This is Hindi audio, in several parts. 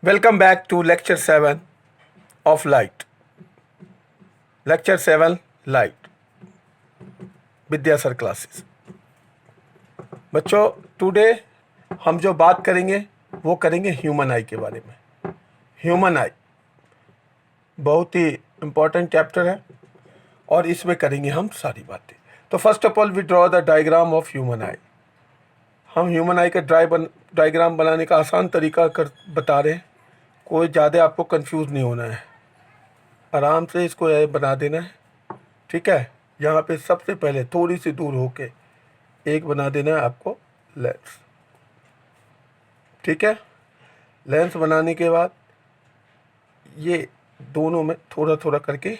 Welcome back to Lecture 7 of Light. Lecture 7 Light Vidya sir classes. बच्चों, टुडे हम जो बात करेंगे वो करेंगे ह्यूमन आई के बारे में। ह्यूमन आई बहुत ही इम्पोर्टेंट चैप्टर है और इसमें करेंगे हम सारी बातें। तो first of all we draw the diagram of human eye. हम ह्यूमन आई का डायग्राम बनाने का आसान तरीका बता रहे हैं। कोई ज़्यादा आपको कंफ्यूज नहीं होना है, आराम से इसको बना देना है। ठीक है, यहाँ पे सबसे पहले थोड़ी सी दूर होके एक बना देना है आपको लेंस। ठीक है, लेंस बनाने के बाद ये दोनों में थोड़ा थोड़ा करके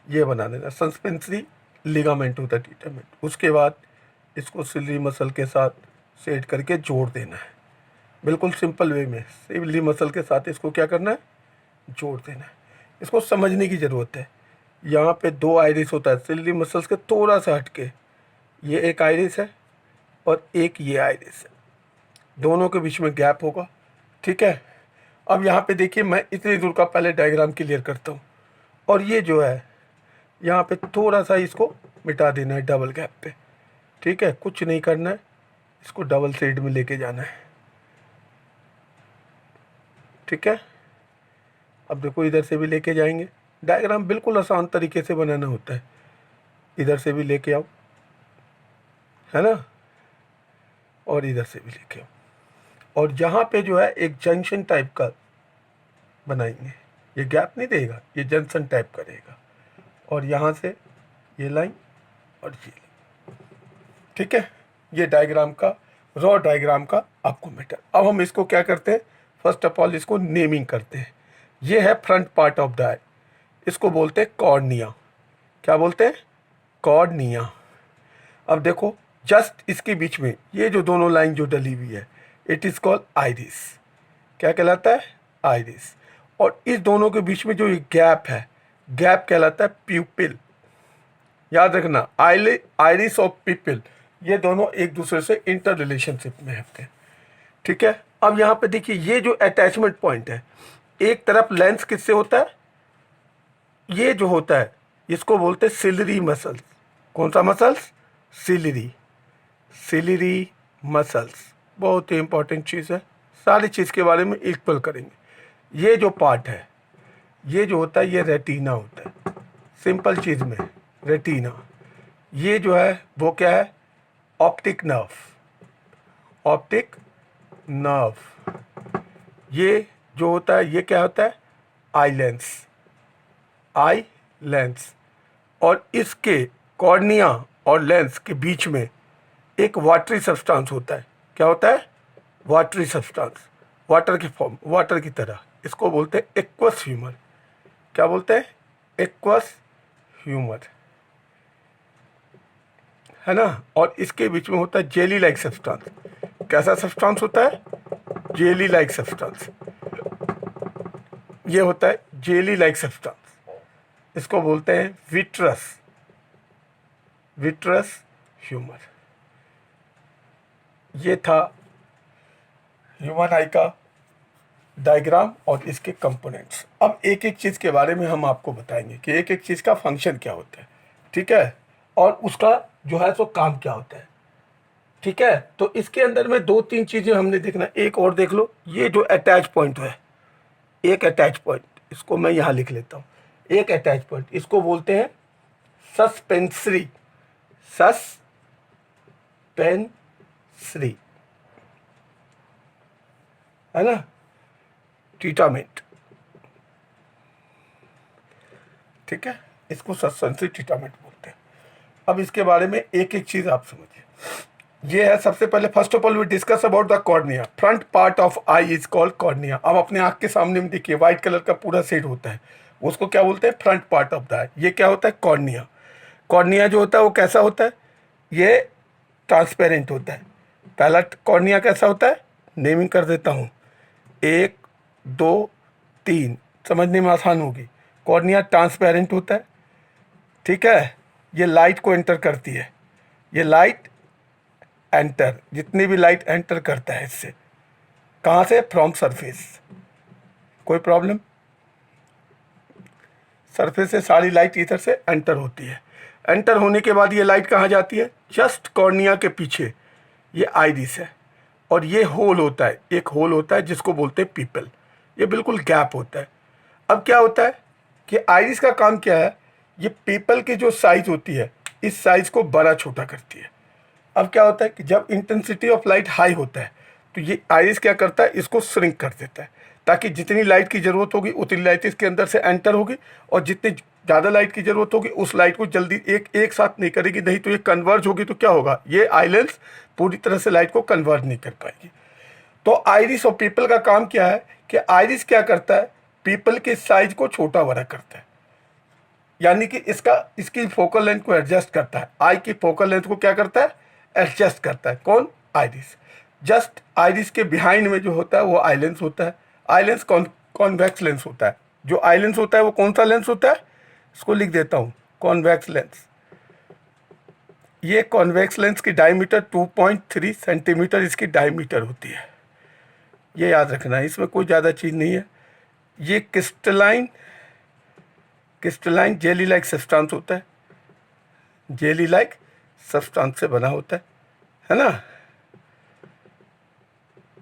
ये बना देना सस्पेंसरी लिगामेंट टू द टीटामेंट। उसके बाद इसको सिलरी मसल के साथ सेट करके जोड़ देना है। बिल्कुल सिंपल वे में सिलरी मसल के साथ इसको क्या करना है, जोड़ देना है। इसको समझने की ज़रूरत है। यहाँ पे दो आइरिस होता है सिलरी मसल्स के थोड़ा सा हटके, ये एक आइरिस है और एक ये आइरिस है, दोनों के बीच में गैप होगा। ठीक है, अब यहाँ पे देखिए मैं इतनी दूर का पहले डायग्राम क्लियर करता हूँ और ये जो है यहाँ पे थोड़ा सा इसको मिटा देना है डबल गैप पे। ठीक है, कुछ नहीं करना है, इसको डबल शेड में लेके जाना है। ठीक है, अब देखो इधर से भी लेके जाएंगे। डायग्राम बिल्कुल आसान तरीके से बनाना होता है। इधर से भी लेके आओ, है ना, और इधर से भी लेके आओ, और यहाँ पे जो है एक जंक्शन टाइप का बनाएंगे। ये गैप नहीं देगा, ये जंक्शन टाइप का रहेगा, और यहाँ से ये लाइन और ये लाइन। ठीक है, ये डायग्राम का रॉ डायग्राम का आपको मैटर। अब हम इसको क्या करते हैं, फर्स्ट ऑफ ऑल इसको नेमिंग करते हैं। ये है फ्रंट पार्ट ऑफ द आई, इसको बोलते हैं कॉर्निया। क्या बोलते हैं, कॉर्निया। अब देखो जस्ट इसके बीच में ये जो दोनों लाइन जो डली हुई है, इट इज़ कॉल्ड आइरिस। क्या कहलाता है, आइरिस। और इस दोनों के बीच में जो ये गैप है, गैप कहलाता है प्यूपिल। याद रखना, आइरिस और प्यूपिल ये दोनों एक दूसरे से इंटर रिलेशनशिप में होते हैं। ठीक है, अब यहाँ पे देखिए ये जो अटैचमेंट पॉइंट है, एक तरफ लेंस किससे होता है, ये जो होता है इसको बोलते हैं सिलरी मसल्स। कौन सा मसल्स, सिलरी, सिलरी मसल्स। बहुत ही इंपॉर्टेंट चीज़ है, सारी चीज़ के बारे में इक्वल करेंगे। ये जो पार्ट है, ये जो होता है ये रेटिना होता है। सिंपल चीज़ में रेटिना, ये जो है वो क्या है, ऑप्टिक नर्व, ऑप्टिक नर्व। ये जो होता है ये क्या होता है, आई लेंस, आई लेंस। और इसके कॉर्निया और लेंस के बीच में एक वाटरी सब्सटेंस होता है। क्या होता है, वाटरी सब्सटेंस, वाटर के फॉर्म, वाटर की तरह। इसको बोलते हैं एक्वस ह्यूमर। क्या बोलते हैं, एक्वस ह्यूमर, है ना। और इसके बीच में होता है जेली लाइक सब्सटेंस। कैसा सब्सटेंस होता है, जेली लाइक सब्सटेंस। ये होता है जेली लाइक सब्सटेंस, इसको बोलते हैं विट्रस, विट्रस ह्यूमर। ये था ह्यूमन आई का डायग्राम और इसके कंपोनेंट्स। अब एक एक चीज़ के बारे में हम आपको बताएंगे कि एक एक चीज़ का फंक्शन क्या होता है। ठीक है, और उसका जो है सो काम क्या होता है। ठीक है, तो इसके अंदर में दो तीन चीज़ें हमने देखना। एक और देख लो, ये जो अटैच पॉइंट है, एक अटैच पॉइंट, इसको मैं यहाँ लिख लेता हूँ। एक अटैच पॉइंट, इसको बोलते हैं सस्पेंसरी, सस्पेंसरी, है ना, टीटामेंट। ठीक है, इसको सस्पेंसरी टीटामेंट बोलते हैं। अब इसके बारे में एक एक चीज़ आप समझिए। ये है सबसे पहले, first of all we discuss about the cornea. Front part of eye is called cornea. अब अपने आँख के सामने में देखिए व्हाइट कलर का पूरा सेट होता है, उसको क्या बोलते हैं, फ्रंट पार्ट ऑफ द आई। ये क्या होता है, कॉर्निया। कॉर्निया जो होता है वो कैसा होता है, ये ट्रांसपेरेंट होता है। पहला कॉर्निया कैसा होता है, नेमिंग कर देता हूँ, 1 2 3, समझने में आसान होगी। कॉर्निया ट्रांसपेरेंट होता है। ठीक है, ये लाइट को एंटर करती है, ये लाइट एंटर, जितनी भी लाइट एंटर करता है इससे, कहाँ से, फ्रॉम सरफेस, कोई प्रॉब्लम? सरफेस से सारी लाइट इधर से एंटर होती है। एंटर होने के बाद ये लाइट कहाँ जाती है? जस्ट कॉर्निया के पीछे ये आइरिस है, और ये होल होता है, एक होल होता है जिसको बोलते हैं पीपल। ये बिल्कुल गैप होता है। अब क्या होता है कि आइरिस का काम क्या है? ये पीपल की जो साइज होती है, इस साइज को बड़ा छोटा करती है। अब क्या होता है कि जब इंटेंसिटी ऑफ लाइट हाई होता है तो ये आइरिस क्या करता है? इसको श्रिंक कर देता है, ताकि जितनी लाइट की ज़रूरत होगी उतनी लाइट इसके अंदर से एंटर होगी, और जितनी ज़्यादा लाइट की ज़रूरत होगी उस लाइट को जल्दी एक साथ नहीं करेगी, नहीं तो ये कन्वर्ज होगी तो क्या होगा? ये आई लेंस पूरी तरह से लाइट को कन्वर्ज नहीं कर पाएगी। तो आइरिस और पीपल का काम क्या है कि आइरिस क्या करता है? पीपल के साइज को छोटा बड़ा करता है, यानी कि इसकी फोकल लेंथ को एडजस्ट करता है। आई की फोकल लेंथ को क्या करता है? एडजस्ट करता है। कौन? आइरिस। जस्ट आइरिस के बिहाइंड में जो होता है वो आई लेंस होता है। आई लेंस कॉन्वेक्स लेंस होता है। जो आई लेंस होता है वो कौन सा लेंस होता है? इसको लिख देता हूँ, कॉन्वेक्स लेंस। ये कॉन्वेक्स लेंस की डायमीटर 2.3 सेंटीमीटर इसकी डायमीटर होती है। ये याद रखना है, इसमें कोई ज़्यादा चीज़ नहीं है। ये क्रिस्टलाइन जेली लाइक सब्सटेंस होता है, जेली लाइक सब्सटेंस से बना होता है ना।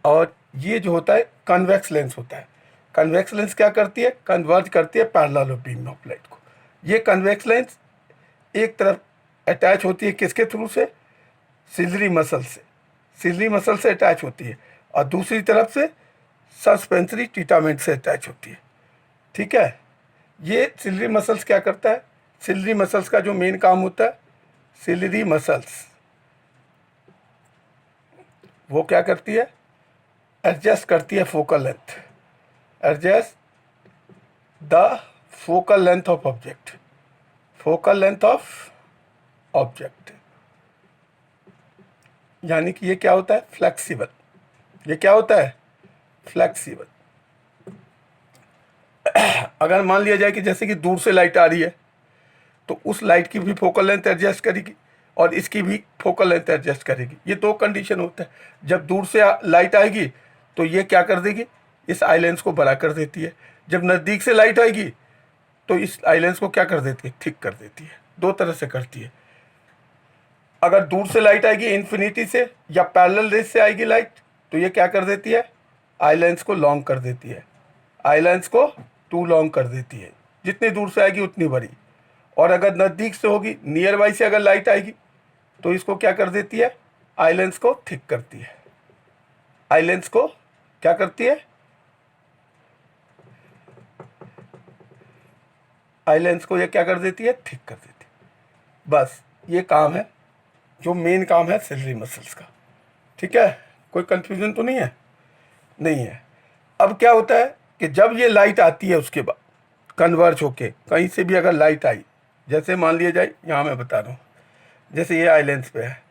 और ये जो होता है कन्वेक्स लेंस होता है। कन्वेक्स लेंस क्या करती है? कन्वर्ज करती है पैरेलल बीम ऑफ लाइट को। ये कन्वेक्स लेंस एक तरफ अटैच होती है किसके थ्रू से? सिलरी मसल से। सिलरी मसल से अटैच होती है, और दूसरी तरफ से सस्पेंसरी टीटामेंट से अटैच होती है। ठीक है। ये सिलरी मसल्स क्या करता है? सिलरी मसल्स का जो मेन काम होता है, सिलरी मसल्स वो क्या करती है? एडजस्ट करती है focal length. Adjust the focal length of object. Focal length of object, यानी कि ये क्या होता है? फ्लेक्सिबल। ये क्या होता है? फ्लेक्सिबल। अगर मान लिया जाए कि जैसे कि दूर से लाइट आ रही है तो उस लाइट की भी फोकल लेंथ एडजस्ट करेगी और इसकी भी फोकल लेंथ एडजस्ट करेगी। ये दो कंडीशन होता है। जब दूर से लाइट आएगी तो ये क्या कर देगी? इस आई लेंस को बड़ा कर देती है। जब नज़दीक से लाइट आएगी तो इस आई लेंस को क्या कर देती है? थिक कर देती है। दो तरह से करती है। अगर दूर से लाइट आएगी इन्फिनिटी से या पैरेलल रेस से आएगी लाइट, तो ये क्या कर देती है? आई लेंस को लॉन्ग कर देती है। आई लेंस को टू लॉन्ग कर देती है। जितनी दूर से आएगी उतनी बड़ी। और अगर नज़दीक से होगी, नियर बाई से अगर लाइट आएगी तो इसको क्या कर देती है? आई लेंस को थिक करती है। आई लेंस को क्या करती है? आई लेंस को ये क्या कर देती है? थिक कर देती है। बस ये काम है, जो मेन काम है सिलरी मसल्स का। ठीक है। कोई कंफ्यूजन तो नहीं है? नहीं है। अब क्या होता है कि जब ये लाइट आती है उसके बाद कन्वर्ज होके कहीं से भी अगर लाइट आई, जैसे मान लिया जाए, यहाँ मैं बता रहा हूँ, जैसे ये आई लेंस पे है,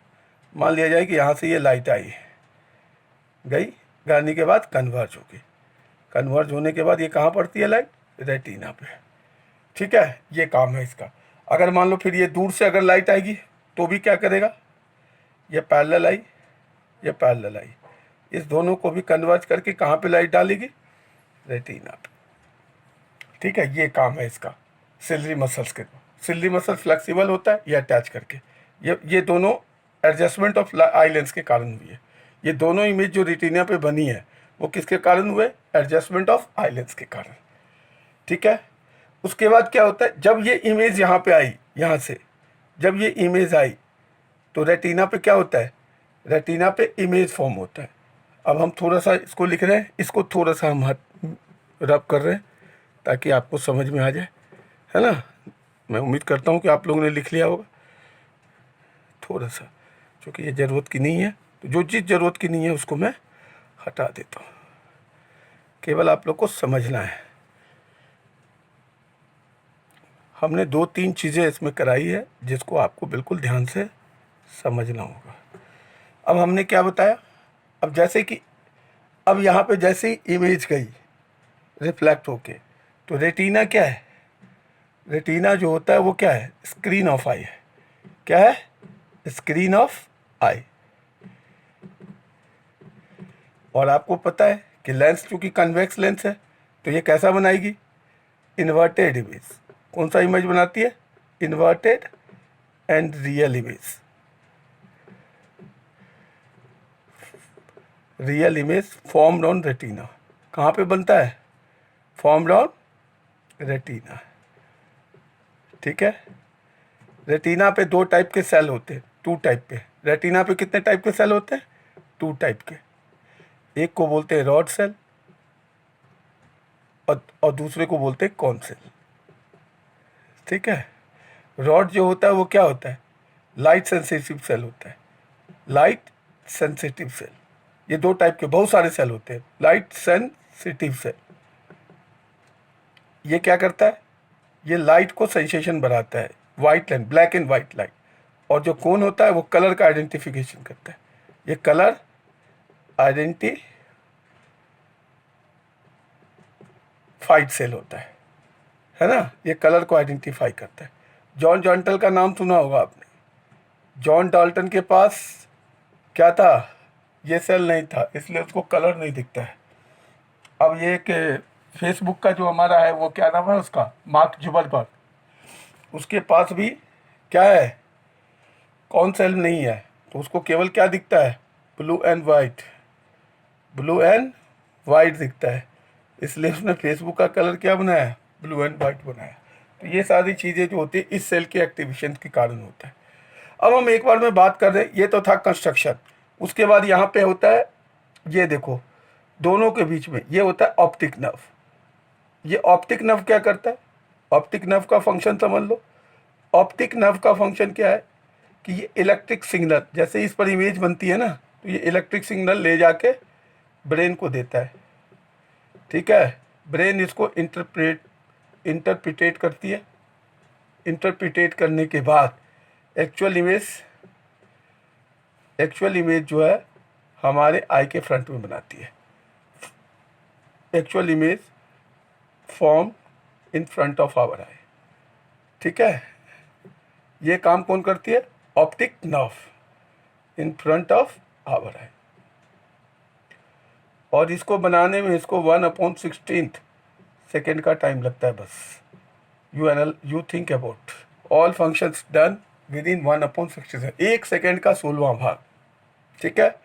मान लिया जाए कि यहाँ से ये लाइट आई, गई, गाने के बाद कन्वर्ज होगी। कन्वर्ज होने के बाद ये कहाँ पड़ती है लाइट? रेटिना पे। ठीक है। ये काम है इसका। अगर मान लो फिर ये दूर से अगर लाइट आएगी तो भी क्या करेगा? ये पैरेलल आई, ये पैरेलल आई, इस दोनों को भी कन्वर्ज करके कहाँ पे लाइट डालेगी? रेटिना पे। ठीक है। ये काम है इसका सिलरी मसल्स के। सिलरी मसल फ्लेक्सिबल होता है ये अटैच करके। ये दोनों एडजस्टमेंट ऑफ आई लेंस के कारण हुई है। ये दोनों इमेज जो रेटिना पे बनी है वो किसके कारण हुए? एडजस्टमेंट ऑफ आई लेंस के कारण। ठीक है। उसके बाद क्या होता है? जब ये इमेज यहाँ पे आई, यहाँ से जब ये इमेज आई तो रेटिना पे क्या होता है? रेटिना पे इमेज फॉर्म होता है। अब हम थोड़ा सा इसको लिख रहे हैं, इसको थोड़ा सा हम रब कर रहे हैं ताकि आपको समझ में आ जाए, है ना। मैं उम्मीद करता हूँ कि आप लोगों ने लिख लिया होगा। थोड़ा सा, क्योंकि ये ज़रूरत की नहीं है, तो जो चीज़ ज़रूरत की नहीं है उसको मैं हटा देता हूँ। केवल आप लोग को समझना है। हमने 2-3 चीज़ें इसमें कराई है जिसको आपको बिल्कुल ध्यान से समझना होगा। अब हमने क्या बताया? अब जैसे कि अब यहाँ पे जैसे ही इमेज गई रिफ्लेक्ट होके, तो रेटिना क्या है? रेटिना जो होता है वो क्या है? स्क्रीन ऑफ आई है। क्या है? स्क्रीन ऑफ आई। और आपको पता है कि लेंस चूँकि कन्वेक्स लेंस है तो ये कैसा बनाएगी? Inverted image. कौन सा इमेज बनाती है? Inverted and real image. Real image formed on retina. कहाँ पे बनता है? Formed on retina. ठीक है। रेटिना पे 2 टाइप के सेल होते हैं, 2 टाइप पे। रेटिना पे कितने टाइप के सेल होते हैं? 2 टाइप के। एक को बोलते हैं रॉड सेल और दूसरे को बोलते हैं कॉन सेल। ठीक है। रॉड जो होता है वो क्या होता है? लाइट सेंसिटिव सेल होता है। लाइट सेंसिटिव सेल, ये 2 टाइप के बहुत सारे सेल होते हैं। लाइट सेंसिटिव सेल ये क्या करता है? ये लाइट को सेंसेशन बनाता है, white light, black and white light. और जो कोन होता है वो कलर का आइडेंटिफिकेशन करता है। ये कलर आइडेंटिफाइड सेल होता है ना। ये कलर को आइडेंटिफाई करता है। जॉन डाल्टन का नाम सुना होगा आपने। जॉन डाल्टन के पास क्या था? ये सेल नहीं था, इसलिए उसको कलर नहीं दिखता है। अब ये कि फेसबुक का जो हमारा है वो क्या नाम है उसका? Mark Zuckerberg. उसके पास भी क्या है? कौन सेल नहीं है, तो उसको केवल क्या दिखता है? Blue and white. Blue and white दिखता है, इसलिए उसने फेसबुक का कलर क्या बनाया? ब्लू एंड वाइट बनाया। तो ये सारी चीज़ें जो होती है इस सेल के एक्टिवेशन के कारण होता है। अब हम एक बार में बात कर रहे हैं, ये तो था कंस्ट्रक्शन। उसके बाद यहाँ पे होता है, ये देखो दोनों के बीच में ये होता है ऑप्टिक नर्व। ये ऑप्टिक नर्व क्या करता है? ऑप्टिक नर्व का फंक्शन समझ लो। ऑप्टिक नर्व का फंक्शन क्या है कि ये इलेक्ट्रिक सिग्नल, जैसे इस पर इमेज बनती है ना, तो ये इलेक्ट्रिक सिग्नल ले जाके ब्रेन को देता है। ठीक है। ब्रेन इसको इंटरप्रिटेट करती है। इंटरप्रिटेट करने के बाद एक्चुअल इमेज जो है हमारे आई के फ्रंट में बनाती है। Actual image form in front of our eye. ठीक है। ये काम कौन करती है? Optic nerve in front of our eye. और इसको बनाने में इसको 1/16 सेकेंड का टाइम लगता है बस। You think about all functions done with in 1/16, 1 second का 16वां भाग। ठीक है।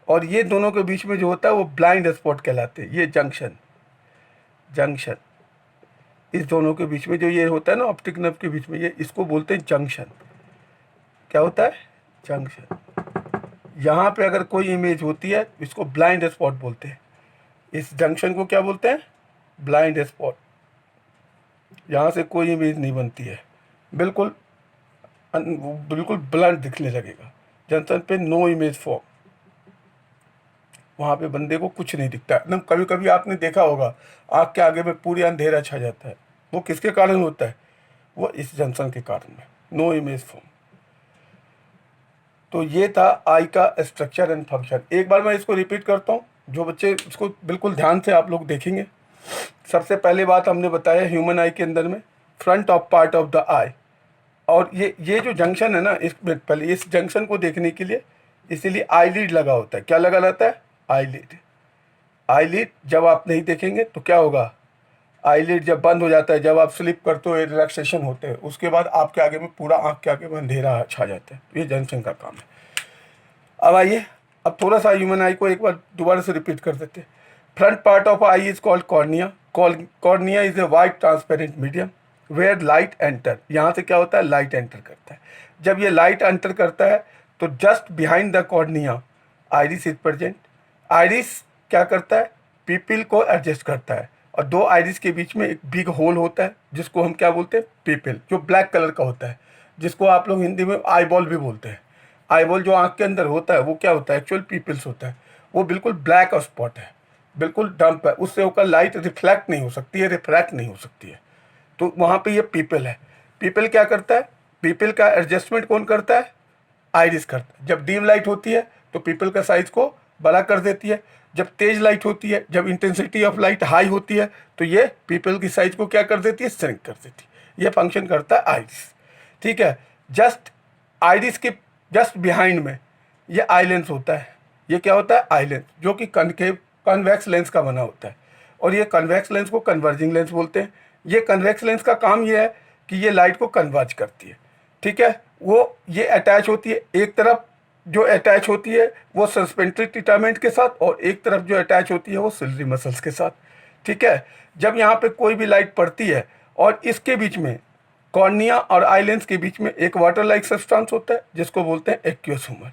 और ये दोनों के बीच में जो होता है वो ब्लाइंड स्पॉट कहलाते हैं। ये जंक्शन इस दोनों के बीच में जो ये होता है ना ऑप्टिक नर्व के बीच में, ये इसको बोलते हैं जंक्शन। क्या होता है? जंक्शन। यहाँ पे अगर कोई इमेज होती है इसको ब्लाइंड स्पॉट बोलते हैं। इस जंक्शन को क्या बोलते हैं? Blind spot. यहाँ से कोई इमेज नहीं बनती है, बिल्कुल ब्लंट दिखने लगेगा। जंक्शन पे नो इमेज फॉर्म, वहाँ पे बंदे को कुछ नहीं दिखता। एकदम कभी कभी आपने देखा होगा आँख के आगे में पूरी अंधेरा छा जाता है, वो किसके कारण होता है? वो इस जंक्शन के कारण है, नो इमेज फॉर्म। तो ये था आई का स्ट्रक्चर एंड फंक्शन। एक बार मैं इसको रिपीट करता हूँ, जो बच्चे इसको बिल्कुल ध्यान से आप लोग देखेंगे। सबसे पहले बात हमने बताया ह्यूमन आई के अंदर में front of part of the eye. और ये जो जंक्शन है ना, इसमें पहले इस जंक्शन को देखने के लिए इसीलिए आईलिड लगा होता है। क्या लगा रहता है? आईलिड। आईलिड जब आप नहीं देखेंगे तो क्या होगा? आईलिड जब बंद हो जाता है, जब आप स्लिप करते हो, रिलैक्सेशन होते हैं, उसके बाद आपके आगे में पूरा आँख के आगे में अंधेरा छा जाता है। तो ये जंक्शन का काम है। अब आइए, अब थोड़ा सा ह्यूमन आई को एक बार दोबारा से रिपीट कर देते हैं। Front part of eye is called cornea. Cornea is a white transparent medium where light enter. यहाँ से क्या होता है? लाइट एंटर करता है। जब ये लाइट एंटर करता है तो just behind the cornea iris is present. Iris क्या करता है? पीपिल को एडजस्ट करता है। और 2 आइरिस के बीच में एक बिग होल होता है जिसको हम क्या बोलते हैं? पीपिल, जो ब्लैक कलर का होता है, जिसको आप लोग हिंदी में आई बॉल भी बोलते हैं। आई बॉल जो आँख के अंदर होता है वो क्या होता है? एक्चुअल पीपिल्स होता है। वो बिल्कुल ब्लैक स्पॉट है, बिल्कुल डंप है, उससे होकर लाइट रिफ्लेक्ट नहीं हो सकती है, रिफ्रैक्ट नहीं हो सकती है। तो वहाँ पे ये पीपल है। पीपल क्या करता है? पीपल का एडजस्टमेंट कौन करता है? आइरिस करता है। जब डीम लाइट होती है तो पीपल का साइज को बड़ा कर देती है। जब तेज लाइट होती है, जब इंटेंसिटी ऑफ लाइट हाई होती है, तो ये पीपल की साइज को क्या कर देती है? श्रिंक कर देती है। ये फंक्शन करता है आइरिस। ठीक है। जस्ट आइरिस के जस्ट बिहाइंड में ये आई लेंस होता है। ये क्या होता है? आई लेंस, जो कि कनकेव कन्वेक्स लेंस का बना होता है। और ये कन्वेक्स लेंस को कन्वर्जिंग लेंस बोलते हैं। ये कन्वेक्स लेंस का काम ये है कि ये लाइट को कन्वर्ज करती है, ठीक है। वो ये अटैच होती है, एक तरफ जो अटैच होती है वो सस्पेंट्री टिटामेंट के साथ, और एक तरफ जो अटैच होती है वो सिलरी मसल्स के साथ, ठीक है। जब यहाँ पे कोई भी लाइट पड़ती है और इसके बीच में कॉर्निया और आई लेंस के बीच में एक वाटर लाइक सब्सटेंस होता है जिसको बोलते हैं एक्वियस ह्यूमर,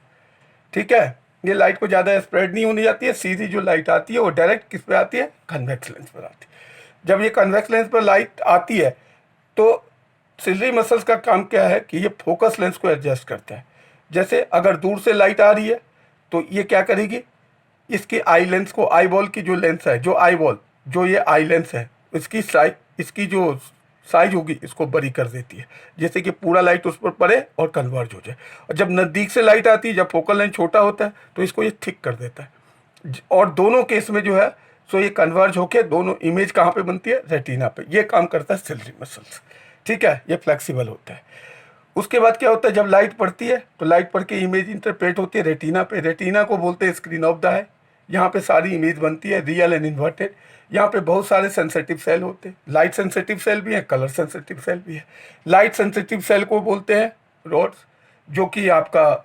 ठीक है। ये लाइट को ज़्यादा स्प्रेड नहीं होने जाती है, सीधी जो लाइट आती है वो डायरेक्ट किस पे आती है, कन्वेक्स लेंस पर आती है। जब ये कन्वेक्स लेंस पर लाइट आती है तो सिलरी मसल्स का काम क्या है कि ये फोकस लेंस को एडजस्ट करता है। जैसे अगर दूर से लाइट आ रही है तो ये क्या करेगी, इसकी आई लेंस को, आई बॉल की जो लेंस है, जो आई बॉल, जो ये आई लेंस है, इसकी जो साइज होगी इसको बड़ी कर देती है, जैसे कि पूरा लाइट उस पर पड़े और कन्वर्ज हो जाए। और जब नज़दीक से लाइट आती है, जब फोकल लेंथ छोटा होता है तो इसको ये थिक कर देता है। और दोनों केस में जो है सो ये कन्वर्ज होके दोनों इमेज कहाँ पे बनती है, रेटिना पे। ये काम करता है सिलरी मसल्स, ठीक है। ये फ्लेक्सिबल होता है। उसके बाद क्या होता है, जब लाइट पड़ती है तो लाइट पड़ के इमेज इंटरप्रेट होती है रेटिना पे। रेटिना को बोलते हैं स्क्रीन ऑफ द आई। यहाँ पे सारी इमेज बनती है, रियल एंड इन्वर्टेड। यहाँ पे बहुत सारे सेंसिटिव सेल होते हैं, लाइट सेंसिटिव सेल भी है, कलर सेंसिटिव सेल भी है। लाइट सेंसिटिव सेल को बोलते हैं रोड्स, जो कि आपका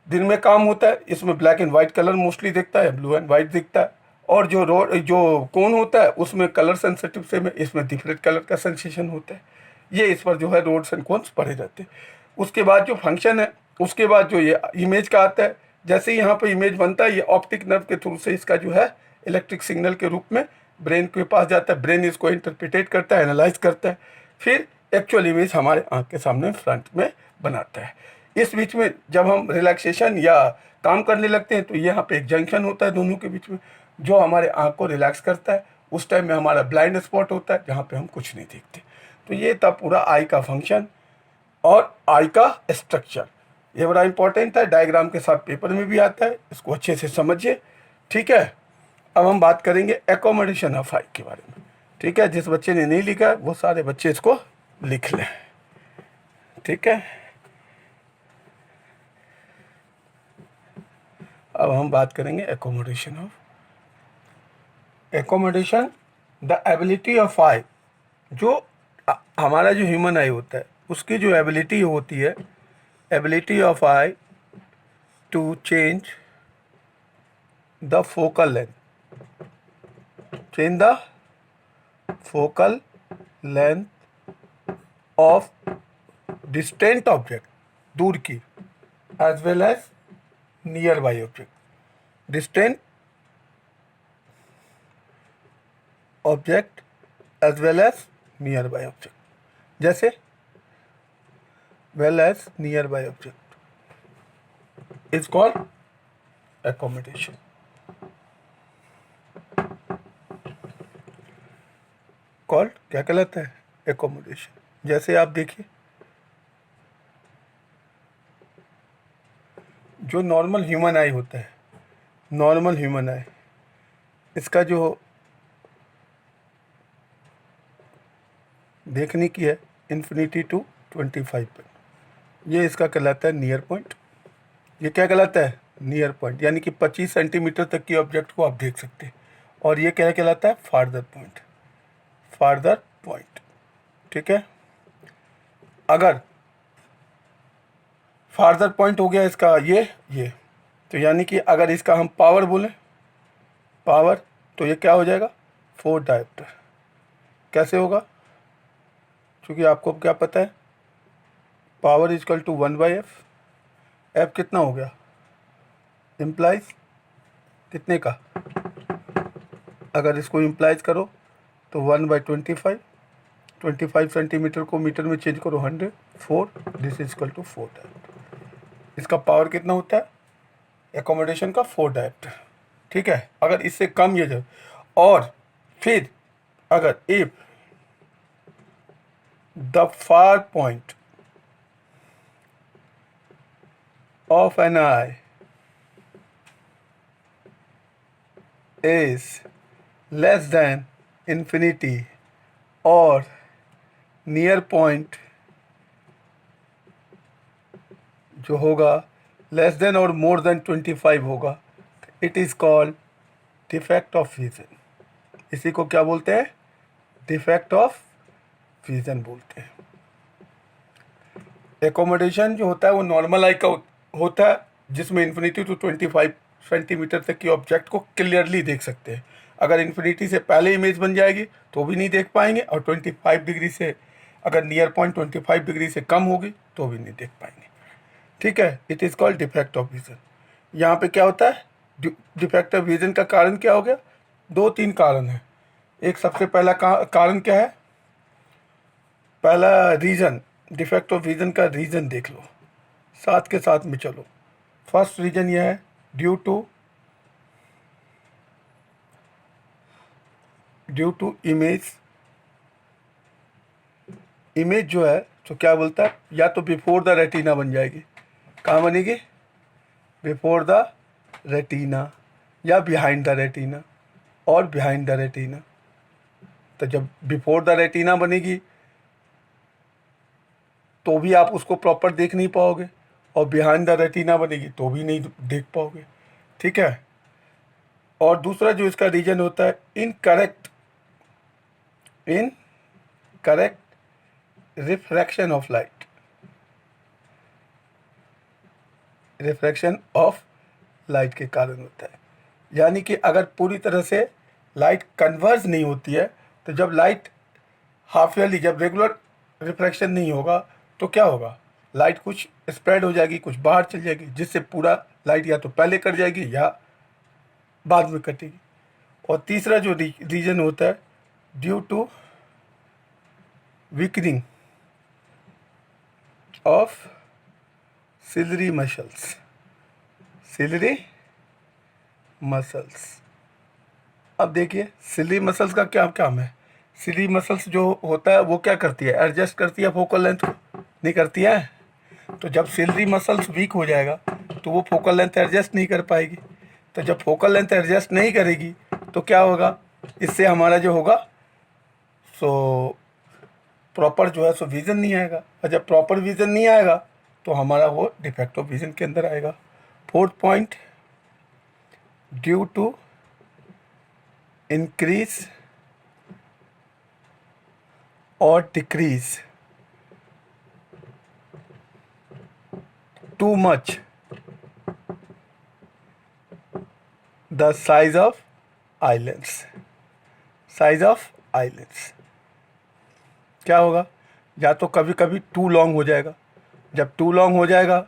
दिन में काम होता है। इसमें black and white colour mostly दिखता है, ब्लू एंड वाइट दिखता है। और जो कोन होता है उसमें कलर सेंसिटिव से में इसमें डिफरेंट कलर का सेंसेशन होता है। ये इस पर जो है रोड्स एंड कोन्स पड़े रहते हैं। उसके बाद जो फंक्शन है, उसके बाद जो ये इमेज का आता है, जैसे ही यहाँ पर इमेज बनता है ये ऑप्टिक नर्व के थ्रू से इसका जो है इलेक्ट्रिक सिग्नल के रूप में ब्रेन के पास जाता है। ब्रेन इसको इंटरप्रिटेट करता है, एनालाइज करता है, फिर एक्चुअल इमेज हमारे आँख के सामने फ्रंट में बनाता है। इस बीच में जब हम रिलैक्सेशन या काम करने लगते हैं तो यहाँ पे एक जंक्शन होता है दोनों के बीच में, जो हमारे आँख को रिलैक्स करता है। उस टाइम में हमारा ब्लाइंड स्पॉट होता है जहाँ पे हम कुछ नहीं देखते। तो ये था पूरा आई का फंक्शन और आई का स्ट्रक्चर। ये बड़ा इंपॉर्टेंट है, डायग्राम के साथ पेपर में भी आता है, इसको अच्छे से समझिए, ठीक है। अब हम बात करेंगे एकोमोडेशन ऑफ आई के बारे में, ठीक है। जिस बच्चे ने नहीं लिखा वो सारे बच्चे इसको लिख लें, ठीक है। अब हम बात करेंगे accommodation of. Accommodation, the ability of eye, जो हमारा जो ह्यूमन आई होता है उसकी जो एबिलिटी होती है, ability of eye to change the focal length, change the focal length of distant object, दूर की, as well as nearby object. Distant object as well as nearby object, जैसे well as nearby object is called accommodation. Called क्या कहलाता है, एकोमोडेशन। जैसे आप देखिए जो नॉर्मल ह्यूमन आई होता है, नॉर्मल ह्यूमन आई, इसका जो देखने की है इन्फिनिटी टू 25 पर, ये इसका कहलाता है नियर पॉइंट। ये क्या कहलाता है, नियर पॉइंट, यानी कि 25 सेंटीमीटर तक की ऑब्जेक्ट को आप देख सकते हैं। और ये क्या कहलाता है, फार्दर पॉइंट, फार्दर पॉइंट, ठीक है। अगर फार्दर पॉइंट हो गया इसका ये तो यानी कि अगर इसका हम पावर बोलें, पावर, तो ये क्या हो जाएगा, 4 डायोप्टर। कैसे होगा, क्योंकि आपको क्या पता है, power is equal to 1/f। F कितना हो गया, इम्प्लाइज कितने का, अगर इसको इम्प्लाइज करो तो 1/25, 25 सेंटीमीटर को मीटर में चेंज करो 100, 4, this is equal to 4 dioptre. इसका पावर कितना होता है एकोमोडेशन का, 4 डायोप्टर, ठीक है। अगर इससे कम ये जब, और फिर अगर if the far point of an eye is less than infinity or near point जो होगा less than or more than 25 होगा, it is called defect of vision, इसी को क्या बोलते हैं? डिफेक्ट ऑफ विजन बोलते हैं। एकोमोडेशन जो होता है वो नॉर्मल आई का होता है, जिसमें इन्फिनिटी टू 25 सेंटीमीटर तक की ऑब्जेक्ट को क्लियरली देख सकते हैं। अगर इन्फिनिटी से पहले इमेज बन जाएगी तो भी नहीं देख पाएंगे, और 25 डिग्री से, अगर नियर पॉइंट 25 डिग्री से कम होगी तो भी नहीं देख पाएंगे। ठीक है, it is called defect of vision. यहाँ पे क्या होता है? डिफेक्ट ऑफ विजन का कारण क्या हो गया? 2-3 कारण है। एक सबसे पहला कारण क्या है? पहला रीज़न, डिफेक्ट ऑफ विजन का रीज़न देख लो, साथ के साथ में चलो। फर्स्ट रीज़न यह है ड्यू टू इमेज जो है तो क्या बोलता है, या तो बिफोर द रेटिना बन जाएगी। कहाँ बनेगी? बिफोर द रेटिना या बिहाइंड द रेटिना, और बिहाइंड द रेटिना। तो जब बिफोर द रेटिना बनेगी तो भी आप उसको प्रॉपर देख नहीं पाओगे, और बिहाइंड द रेटिना बनेगी तो भी नहीं देख पाओगे। ठीक है। और दूसरा जो इसका रीजन होता है, incorrect refraction of light. Refraction of light के कारण होता है। यानी कि अगर पूरी तरह से लाइट कन्वर्ज नहीं होती है, तो जब लाइट हाफ ईयरली, जब रेगुलर रिफ्रैक्शन नहीं होगा तो क्या होगा? लाइट कुछ स्प्रेड हो जाएगी, कुछ बाहर चल जाएगी, जिससे पूरा लाइट या तो पहले कट जाएगी या बाद में कटेगी। और तीसरा जो रीजन होता है, due to weakening of ciliary muscles. अब देखिए, सिलरी मसल्स का क्या काम है? सिलरी मसल्स जो होता है वो क्या करती है? एडजस्ट करती है फोकल लेंथ को, नहीं करती है? तो जब सिलरी मसल्स वीक हो जाएगा तो वो फोकल लेंथ एडजस्ट नहीं कर पाएगी। तो जब फोकल लेंथ एडजस्ट नहीं करेगी तो क्या होगा? इससे हमारा जो होगा सो प्रॉपर जो है सो विज़न नहीं आएगा, और जब प्रॉपर विज़न नहीं आएगा तो हमारा वो डिफेक्ट ऑफ विज़न के अंदर आएगा। Fourth point, due to increase और decrease too much the size of eye lens. क्या होगा? या तो कभी कभी टू लॉन्ग हो जाएगा। जब टू लॉन्ग हो जाएगा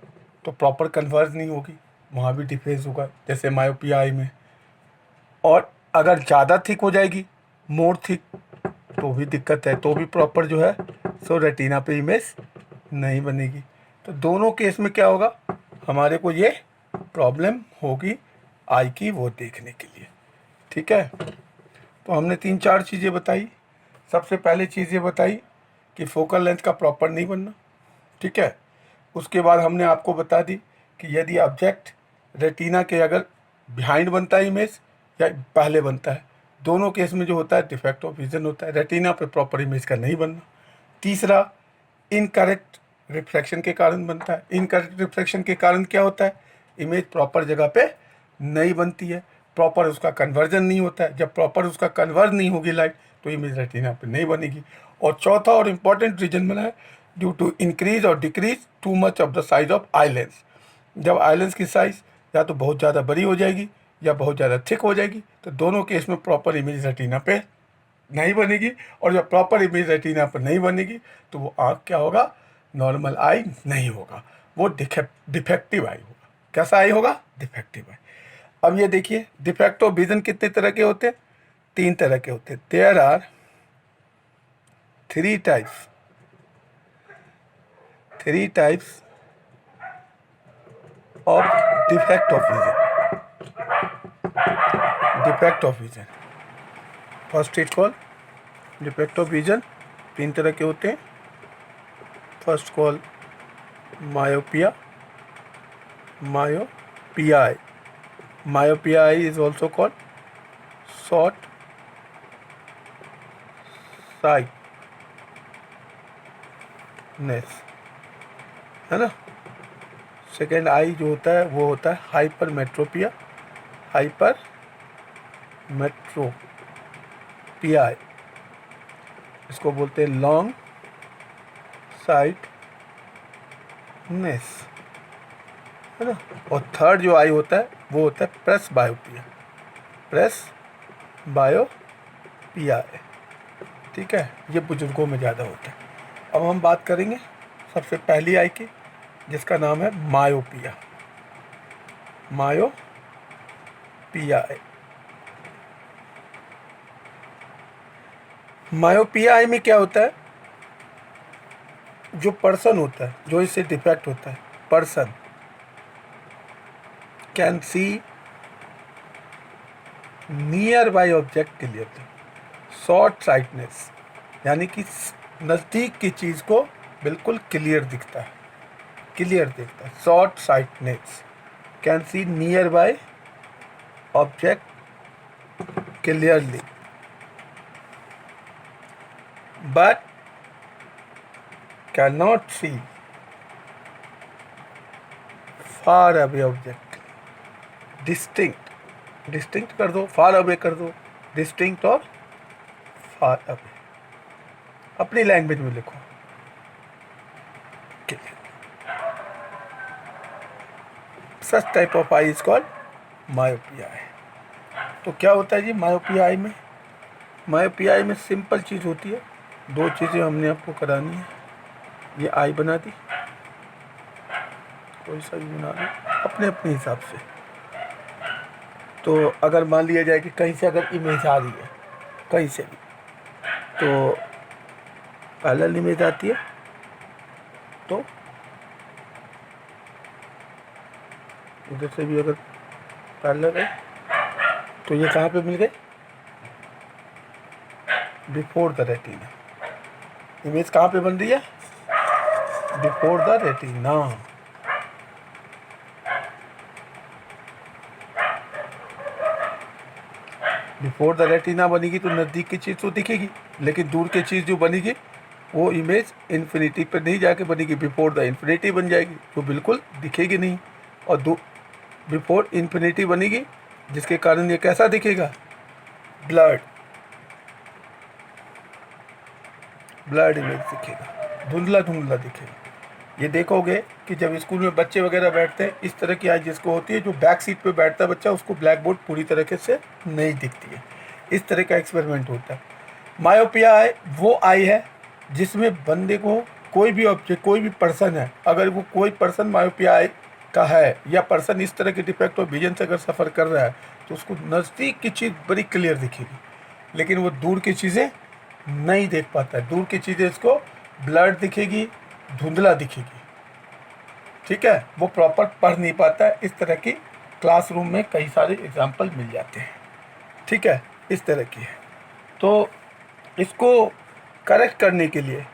तो प्रॉपर कन्वर्ज नहीं होगी, वहाँ भी डिफेज होगा, जैसे मायोपिया आई में। और अगर ज़्यादा थिक हो जाएगी, मोर थिक, तो भी दिक्कत है, तो भी प्रॉपर जो है सो रेटिना पे इमेज नहीं बनेगी। तो दोनों केस में क्या होगा? हमारे को ये प्रॉब्लम होगी आई की वो देखने के लिए। ठीक है। तो हमने 3-4 चीज़ें बताई। सबसे पहले चीज़ ये बताई कि फोकल लेंथ का प्रॉपर नहीं बनना। ठीक है। उसके बाद हमने आपको बता दी कि यदि ऑब्जेक्ट रेटिना के अगर बिहाइंड बनता है इमेज या पहले बनता है, दोनों केस में जो होता है डिफेक्ट ऑफ विजन होता है, रेटिना पे प्रॉपर इमेज का नहीं बनना। तीसरा, इनकरेक्ट रिफ्रैक्शन के कारण बनता है। इनकरेक्ट रिफ्रैक्शन के कारण क्या होता है? इमेज प्रॉपर जगह पे नहीं बनती है, प्रॉपर उसका कन्वर्जन नहीं होता है। जब प्रॉपर उसका कन्वर्ज नहीं होगी लाइट तो इमेज रेटिना पे नहीं बनेगी। और चौथा और इम्पॉर्टेंट रीजन बना है ड्यू टू इंक्रीज और decrease too much of the size of eye lens. जब आइलेंस की साइज या तो बहुत ज़्यादा बड़ी हो जाएगी या बहुत ज़्यादा थिक हो जाएगी, तो दोनों केस में प्रॉपर इमेज रेटिना पे नहीं बनेगी। और जब प्रॉपर इमेज रेटिना पर नहीं बनेगी तो वो आँख क्या होगा? नॉर्मल आई नहीं होगा, वो डिफेक्टिव आई होगा। कैसा आई होगा? डिफेक्टिव आई। अब ये देखिए, डिफेक्ट ऑफ विजन कितने तरह के होते हैं? 3 तरह के होते हैं। There are 3 types of defect of vision. First it call defect of vision 3 तरह के होते हैं। First call myopia is also called short sightedness, है ना। सेकेंड आई जो होता है वो होता है हाइपरमेट्रोपिया। PI, इसको बोलते हैं लॉन्ग साइटनेस, है ना। और थर्ड जो आई होता है वो होता है प्रेस बायोपिया, प्रेस बायोपिया, ठीक है। ये बुजुर्गों में ज़्यादा होता है। अब हम बात करेंगे सबसे पहली आई की, जिसका नाम है मायोपिया। मायोपिया, मायोपिया आई में क्या होता है, जो पर्सन होता है, जो इससे डिफेक्ट होता है, person can see near by object clearly, short sightedness, यानी कि नज़दीक की चीज़ को बिल्कुल क्लियर दिखता है, क्लियर दिखता है। Short sightedness, can see near by object clearly but cannot see far away object, distinct, distinct कर दो, far away कर दो, distinct और far away, अपनी लैंग्वेज में लिखो। Such type of eye is called myopia eye. तो क्या होता है जी मायोपिया आई में? मायोपिया आई में सिंपल चीज़ होती है, दो चीज़ें हमने आपको करानी है। ये आई बना दी, कोई सा भी बना लो अपने अपने हिसाब से। तो अगर मान लिया जाए कि कहीं से अगर इमेज आ रही है, कहीं से भी, तो पैरेलल इमेज आती है, तो उधर से भी अगर पैरेलल है तो ये कहाँ पे मिल गए? Before the retina. इमेज कहाँ पे बन रही है? Before the retina. Before the retina बनेगी तो नज़दीक की चीज़ तो दिखेगी, लेकिन दूर की चीज़ जो बनेगी वो इमेज इन्फिनिटी पर नहीं जाके बनेगी, बिफोर द इन्फिनिटी बन जाएगी, जो बिल्कुल दिखेगी नहीं। और बिफोर इन्फिनिटी बनेगी, जिसके कारण ये कैसा दिखेगा? ब्लड, ब्लड इमेज दिखेगा, धुंधला धुंधला दिखेगा। ये देखोगे कि जब स्कूल में बच्चे वगैरह बैठते हैं, इस तरह की आई जिसको होती है, जो बैक सीट पे बैठता है बच्चा, उसको ब्लैक बोर्ड पूरी तरीके से नहीं दिखती है। इस तरह का एक्सपेरिमेंट होता है। मायोपिया आई वो आई है जिसमें बंदे को कोई भी ऑब्जेक्ट, कोई भी पर्सन है, अगर वो कोई पर्सन मायोपिया आई का है, या पर्सन इस तरह के डिफेक्ट और विजन से अगर सफ़र कर रहा है, तो उसको नज़दीक की चीज़ बड़ी क्लियर दिखेगी, लेकिन वो दूर की चीज़ें नहीं देख पाता है। दूर की चीज़ें इसको ब्लड दिखेगी, धुंधला दिखेगी, ठीक है। वो प्रॉपर पढ़ नहीं पाता है। इस तरह की क्लासरूम में कई सारे एग्जाम्पल मिल जाते हैं, ठीक है। इस तरह की है। तो इसको करेक्ट करने के लिए,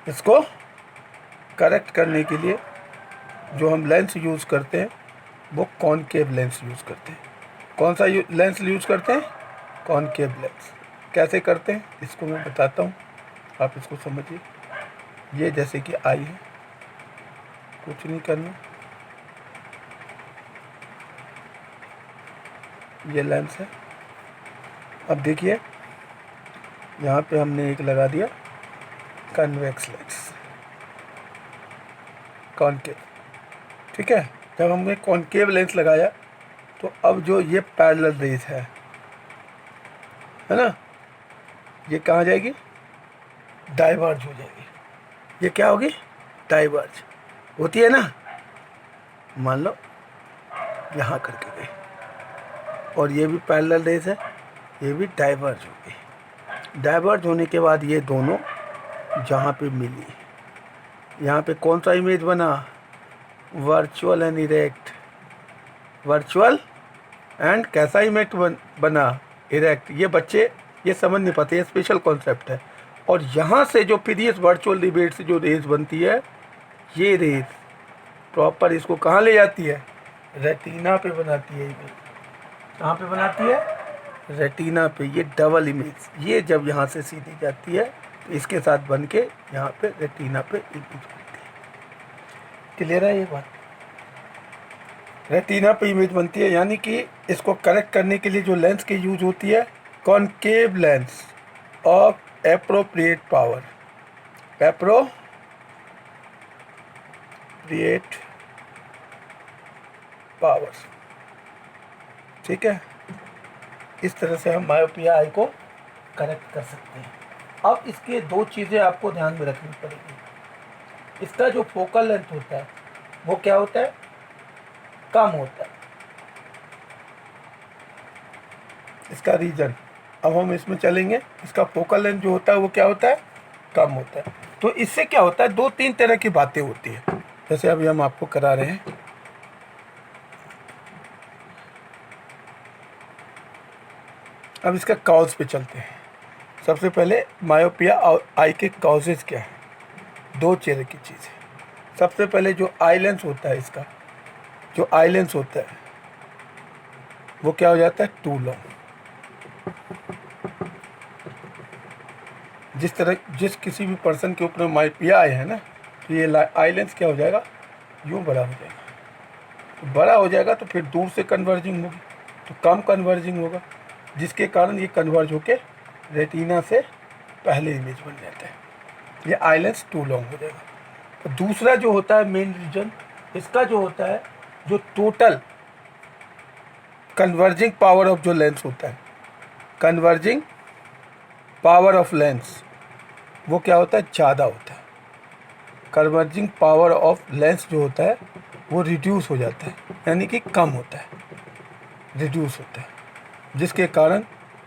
इसको करेक्ट करने के लिए जो हम लेंस यूज़ करते हैं वो कॉनकेव लेंस यूज़ करते हैं। कौन सा लेंस यूज़ करते हैं? Concave lens. कैसे करते हैं इसको मैं बताता हूँ, आप इसको समझिए। ये जैसे कि आई है, कुछ नहीं करना, ये लेंस है। अब देखिए यहाँ पे हमने एक लगा दिया कन्वेक्स लेंस, कॉनकेव, ठीक है। जब हमने कॉनकेव लेंस लगाया तो अब जो ये पैरेलल रेज है ना, ये कहाँ जाएगी? डाइवर्ज हो जाएगी। ये क्या होगी? डाइवर्ज होती है ना। मान लो यहाँ करके गई, और ये भी पैरेलल रेज है, ये भी डाइवर्ज हो गई। डाइवर्ज होने के बाद ये दोनों जहाँ पे मिली, यहाँ पे कौन सा इमेज बना? Virtual and erect. Virtual and कैसा इमेज बना? इरेक्ट। ये बच्चे ये समझ नहीं पाते, ये स्पेशल कॉन्सेप्ट है। और यहाँ से जो फिर ये वर्चुअल इमेज से जो रेज बनती है, ये रेज प्रॉपर इसको कहाँ ले जाती है? रेटिना पे बनाती है इमेज। कहाँ पे बनाती है? रेटिना पे। ये डबल इमेज, ये जब यहाँ से सीधी जाती है तो इसके साथ बन के यहाँ पे रेटिना पे इमेज बनती है। क्लियर है ये बात? रेटिना पे इमेज बनती है, यानी कि इसको करेक्ट करने के लिए जो लेंस की यूज होती है concave lens of appropriate power, appropriate power. ठीक है, इस तरह से हम मायोपिया आई को करेक्ट कर सकते हैं। अब इसके दो चीज़ें आपको ध्यान में रखनी पड़ेगी। इसका जो फोकल लेंथ होता है वो क्या होता है, कम होता है। इसका रीजन, अब हम इसमें चलेंगे, इसका फोकल लेंथ जो होता है वो क्या होता है, कम होता है। तो इससे क्या होता है, दो तीन तरह की बातें होती है, जैसे अभी हम आपको करा रहे हैं। अब इसका कॉज पे चलते हैं। सबसे पहले मायोपिया और आई के कॉजेज क्या है, दो तरह की चीज़ है। सबसे पहले जो आई लेंस होता है, इसका जो आई लेंस होता है वो क्या हो जाता है, टू लॉन्ग। जिस किसी भी पर्सन के ऊपर मायोपिया आए है ना, तो ये आई लेंस क्या हो जाएगा, यूँ बड़ा हो जाएगा। बड़ा हो जाएगा तो फिर दूर से कन्वर्जिंग होगी, तो कम कन्वर्जिंग होगा, जिसके कारण ये कन्वर्ज होके रेटिना से पहले इमेज बन जाता है। ये आई लेंस टू लॉन्ग हो जाएगा। तो दूसरा जो होता है मेन रीजन, इसका जो होता है, जो टोटल कन्वर्जिंग पावर ऑफ जो लेंस होता है, कन्वर्जिंग पावर ऑफ लेंस, वो क्या होता है, ज़्यादा होता है। कन्वर्जिंग पावर ऑफ लेंस जो होता है वो रिड्यूस हो जाता है, यानी कि कम होता है, रिड्यूस होता है, जिसके कारण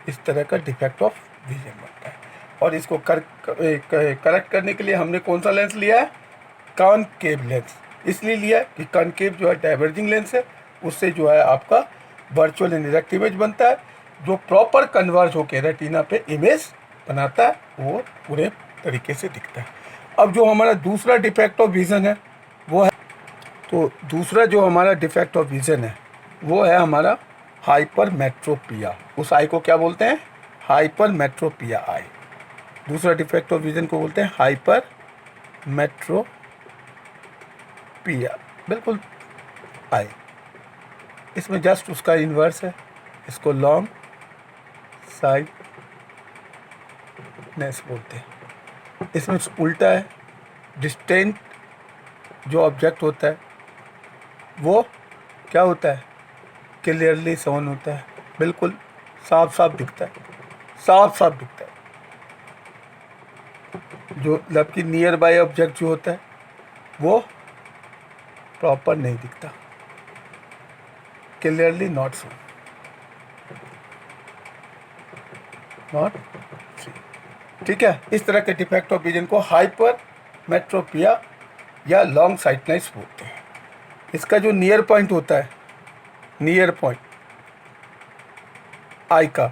इस तरह का डिफेक्ट ऑफ विजन बनता है। और इसको करेक्ट करने के लिए हमने कौन सा लेंस लिया है, कॉनकेव लेंस। इसलिए लिया कि कॉनकेव जो है डाइवर्जिंग लेंस है, उससे जो है आपका वर्चुअल इंडिरेक्ट इमेज बनता है, जो प्रॉपर कन्वर्ज होकर रेटिना पे इमेज बनाता है, वो पूरे तरीके से दिखता है। अब जो हमारा दूसरा डिफेक्ट ऑफ विज़न है वो है, तो दूसरा जो हमारा डिफेक्ट ऑफ विज़न है वो है हमारा हाइपरमेट्रोपिया। उस आई को क्या बोलते हैं, हाइपरमेट्रोपिया आई। दूसरा डिफेक्ट ऑफ विज़न को बोलते हैं हाइपरमेट्रोपिया, बिल्कुल आई। इसमें जस्ट उसका इन्वर्स है, इसको लॉन्ग साइडनेस बोलते हैं। इसमें उल्टा है, डिस्टेंट जो ऑब्जेक्ट होता है वो क्या होता है, क्लियरली शोन होता है, बिल्कुल साफ साफ दिखता है, साफ साफ दिखता है। जो मतलब कि नियर बाय ऑब्जेक्ट जो होता है वो प्रॉपर नहीं दिखता, क्लियरली नॉट शोन, नॉट। ठीक है, इस तरह के डिफेक्ट ऑफ विजन को हाइपरमेट्रोपिया या लॉन्ग साइटनेस बोलते हैं। इसका जो नियर पॉइंट होता है, नियर पॉइंट आई का,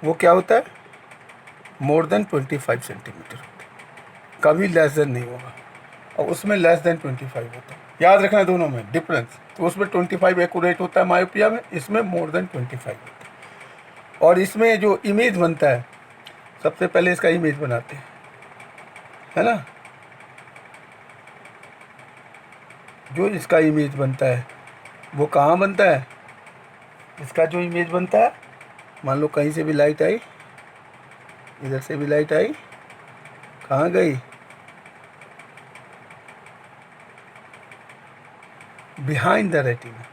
वो क्या होता है, मोर देन 25 सेंटीमीटर होता है, कभी लेस देन नहीं होगा, और उसमें लेस देन 25 होता है। याद रखना दोनों में डिफरेंस, तो उसमें 25 एक्यूरेट होता है मायोपिया में, इसमें मोर देन 25 होता है। और इसमें जो इमेज बनता है, सबसे पहले इसका इमेज बनाते हैं, है ना, जो इसका इमेज बनता है वो कहाँ बनता है, इसका जो इमेज बनता है, मान लो कहीं से भी लाइट आई, इधर से भी लाइट आई, कहाँ गई, बिहाइंड द रेटिना।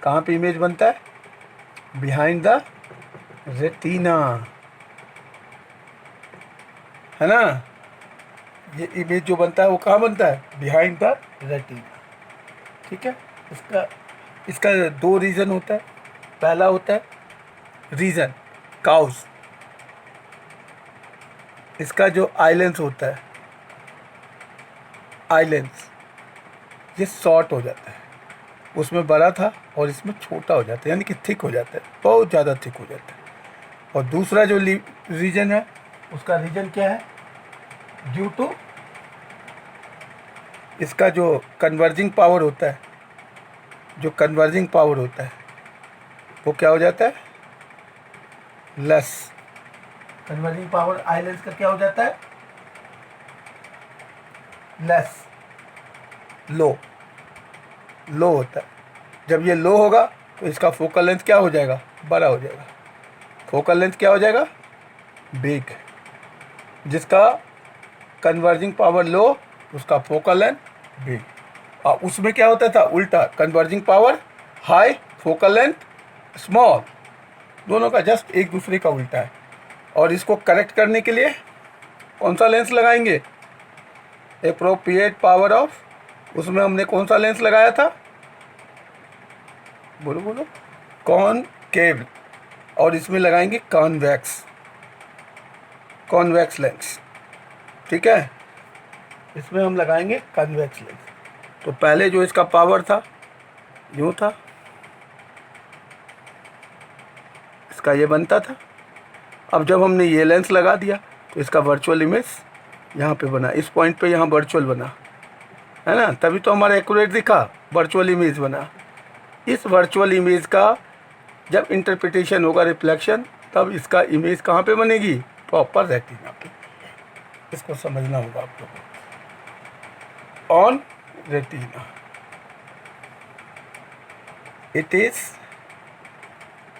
कहाँ पे इमेज बनता है, बिहाइंड द रेटिना, है ना। ये इमेज जो बनता है वो कहाँ बनता है, बिहाइंड द रेटिना। ठीक है, इसका दो रीज़न होता है। पहला होता है रीज़न काउज, इसका जो आई लेंस होता है, आई लेंस ये शॉर्ट हो जाता है, उसमें बड़ा था और इसमें छोटा हो जाता है, यानी कि थिक हो जाता है, बहुत ज़्यादा थिक हो जाता है। और दूसरा जो रीजन है, उसका रीजन क्या है, ड्यू टू इसका जो कन्वर्जिंग पावर होता है, जो कन्वर्जिंग पावर होता है वो क्या हो जाता है, less. Converging power eye lens का क्या हो जाता है, लेस, लो, लो होता है। जब ये लो होगा तो इसका फोकल लेंथ क्या हो जाएगा, बड़ा हो जाएगा। फोकल लेंथ क्या हो जाएगा, बिग। जिसका कन्वर्जिंग पावर लो उसका फोकल लेंथ बिग। और उसमें क्या होता था उल्टा, converging power high, focal length small. दोनों का जस्ट एक दूसरे का उल्टा है। और इसको करेक्ट करने के लिए कौन सा लेंस लगाएंगे, एप्रोप्रिएट पावर ऑफ, उसमें हमने कौन सा लेंस लगाया था, बोलो बोलो, कॉनकेव। और इसमें लगाएंगे कॉन्वेक्स, कॉन्वेक्स लेंस। ठीक है, इसमें हम लगाएंगे कॉन्वेक्स लेंस। तो पहले जो इसका पावर था यूँ था, इसका ये बनता था। अब जब हमने ये लेंस लगा दिया तो इसका वर्चुअल इमेज यहाँ पे बना, इस पॉइंट पे यहाँ वर्चुअल बना, है ना, तभी तो हमारा एक्यूरेट दिखा, वर्चुअल इमेज बना। इस वर्चुअल इमेज का जब इंटरप्रिटेशन होगा, रिफ्लेक्शन, तब इसका इमेज कहाँ पे बनेगी, प्रॉपर रेटिना पे। इसको समझना होगा आप लोगों को। On retina it is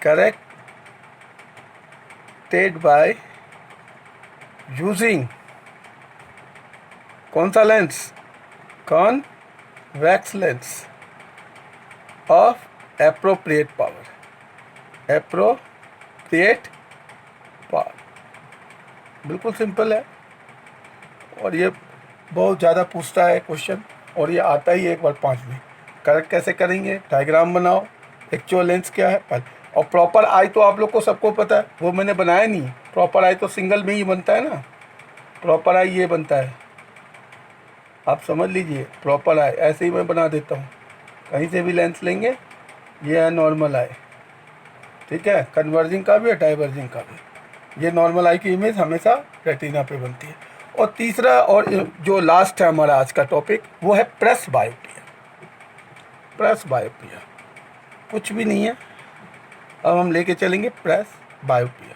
corrected by using कौन सा lens, convex lens of appropriate power, appropriate power. बिल्कुल सिंपल है। और ये बहुत ज़्यादा पूछता है क्वेश्चन, और ये आता ही एक बार 5 में। करेक्ट कैसे करेंगे, डायग्राम बनाओ, एक्चुअल लेंस क्या है पहले। और प्रॉपर आई तो आप लोग को सबको पता है, वो मैंने बनाया नहीं। प्रॉपर आई तो सिंगल में ही बनता है ना, प्रॉपर आई ये बनता है, आप समझ लीजिए। प्रॉपर आई ऐसे ही मैं बना देता हूँ, कहीं से भी लेंस लेंगे, ये है नॉर्मल आई। ठीक है, कन्वर्जिंग का भी है, डाइवर्जिंग का भी। ये नॉर्मल आई की इमेज हमेशा रेटिना पे बनती है। और तीसरा और जो लास्ट है हमारा आज का टॉपिक, वो है प्रेस बायोपिया। प्रेस बायोपिया कुछ भी नहीं है, अब हम लेके चलेंगे प्रेस बायोपिया।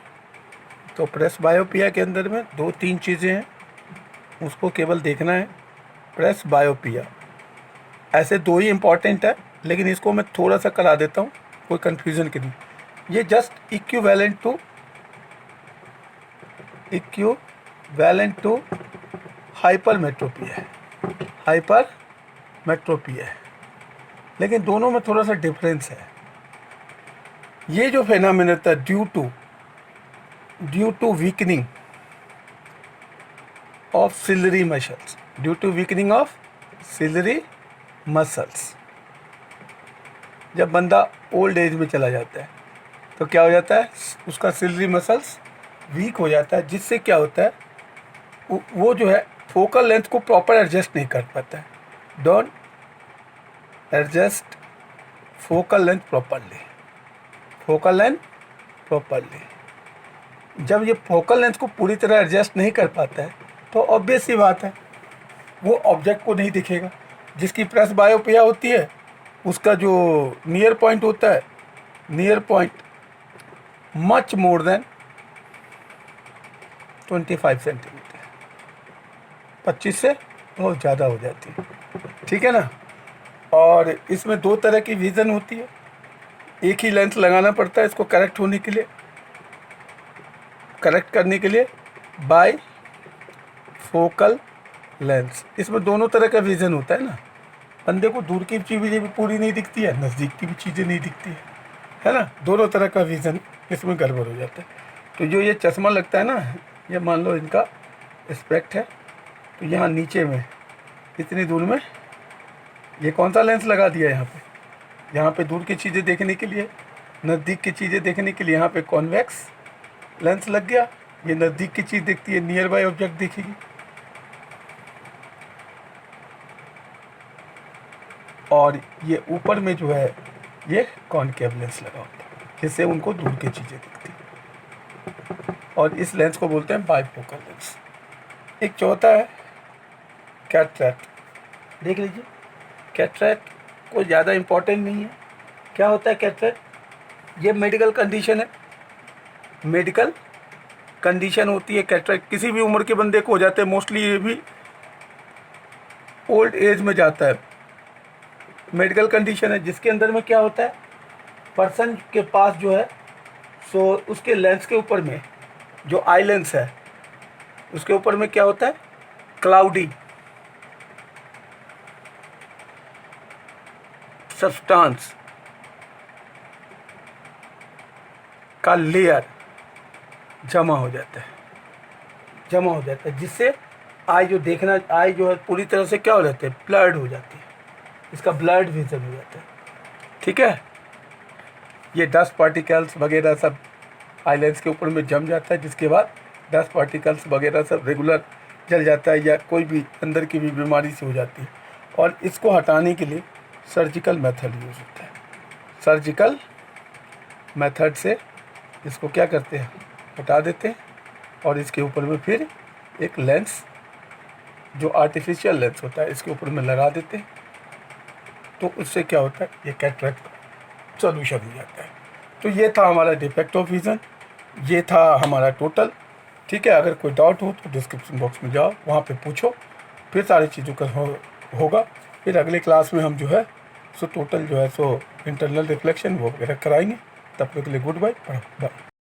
तो प्रेस बायोपिया के अंदर में 2-3 चीज़ें हैं, उसको केवल देखना है। प्रेस बायोपिया ऐसे 2 ही इम्पॉर्टेंट है, लेकिन इसको मैं थोड़ा सा करा देता हूँ, कोई कन्फ्यूज़न के लिए। ये जस्ट इक्विवेलेंट टू हाइपरमेट्रोपिया है, हाइपरमेट्रोपिया है, लेकिन दोनों में थोड़ा सा डिफरेंस है। ये जो फेनोमेना था due to weakening of ciliary muscles, due to weakening of ciliary muscles. जब बंदा ओल्ड एज में चला जाता है तो क्या हो जाता है, उसका सिलरी मसल्स वीक हो जाता है, जिससे क्या होता है, वो जो है फोकल लेंथ को प्रॉपर एडजस्ट नहीं कर पाता है। Don't adjust focal length properly, focal length properly. जब ये फोकल लेंथ को पूरी तरह एडजस्ट नहीं कर पाता है तो ऑब्वियस सी बात है, वो ऑब्जेक्ट को नहीं दिखेगा। जिसकी प्रेस बायोपिया होती है, उसका जो नियर पॉइंट होता है, near point much more than 25 centimetre, 25 से बहुत ज़्यादा हो जाती है। ठीक है ना। और इसमें 2 तरह की विज़न होती है, एक ही लेंस लगाना पड़ता है इसको करेक्ट होने के लिए, करेक्ट करने के लिए, बाय फोकल लेंस। इसमें दोनों तरह का विज़न होता है ना, बंदे को दूर की चीज़ें भी पूरी नहीं दिखती है, नज़दीक की भी चीज़ें नहीं दिखती है ना, दोनों तरह का विज़न इसमें गड़बड़ हो जाता है। तो जो ये चश्मा लगता है ना, ये मान लो इनका एस्पेक्ट है, तो यहाँ नीचे में इतनी दूर में ये कौन सा लेंस लगा दिया यहाँ पे दूर की चीज़ें देखने के लिए, नज़दीक की चीज़ें देखने के लिए यहाँ पे कॉन्वेक्स लेंस लग गया। ये नज़दीक की चीज़ देखती है, नियर बाय ऑब्जेक्ट दिखेगी। और ये ऊपर में जो है ये कॉनकेव लेंस लगा होता है, जिससे उनको दूर की चीज़ें दिखती हैं। और इस लेंस को बोलते हैं बाइफोकल लेंस। एक चौथा है कैटरैक्ट। देख लीजिए, कैटरैक्ट कोई ज़्यादा इम्पोर्टेंट नहीं है। क्या होता है कैटरैक्ट, ये मेडिकल कंडीशन है, मेडिकल कंडीशन होती है कैटरैक्ट। किसी भी उम्र के बंदे को हो जाते हैं, मोस्टली ये भी ओल्ड एज में जाता है। मेडिकल कंडीशन है जिसके अंदर में क्या होता है, पर्सन के पास जो है सो उसके लेंस के ऊपर में जो आई लेंस है उसके ऊपर में क्या होता है, क्लाउडी सब्सटेंस का लेयर जमा हो जाता है, जिससे आई जो है पूरी तरह से क्या हो जाती है, ब्लर्ड हो जाती है, इसका ब्लर्ड विजन हो जाता है। ठीक है, ये डस्ट पार्टिकल्स वगैरह सब आई लेंस के ऊपर में जम जाता है, जिसके बाद डस्ट पार्टिकल्स वगैरह सब रेगुलर जल जाता है या कोई भी अंदर की भी बीमारी से हो जाती है। और इसको हटाने के लिए सर्जिकल मेथड यूज़ होता है। सर्जिकल मेथड से इसको क्या करते हैं, हटा देते हैं और इसके ऊपर में फिर एक लेंस जो आर्टिफिशियल लेंस होता है इसके ऊपर में लगा देते हैं। तो उससे क्या होता है, ये कैटरेक्ट सॉल्यूशन हो जाता है। तो ये था हमारा डिफेक्ट ऑफ विज़न, ये था हमारा टोटल। ठीक है, अगर कोई डाउट हो तो डिस्क्रिप्शन बॉक्स में जाओ, वहाँ पे पूछो, फिर सारी चीज़ों का होगा। फिर अगले क्लास में हम जो है सो टोटल जो है सो इंटरनल रिफ्लेक्शन वो वगैरह कराएंगे। तब तक के लिए गुड बाय, बाय।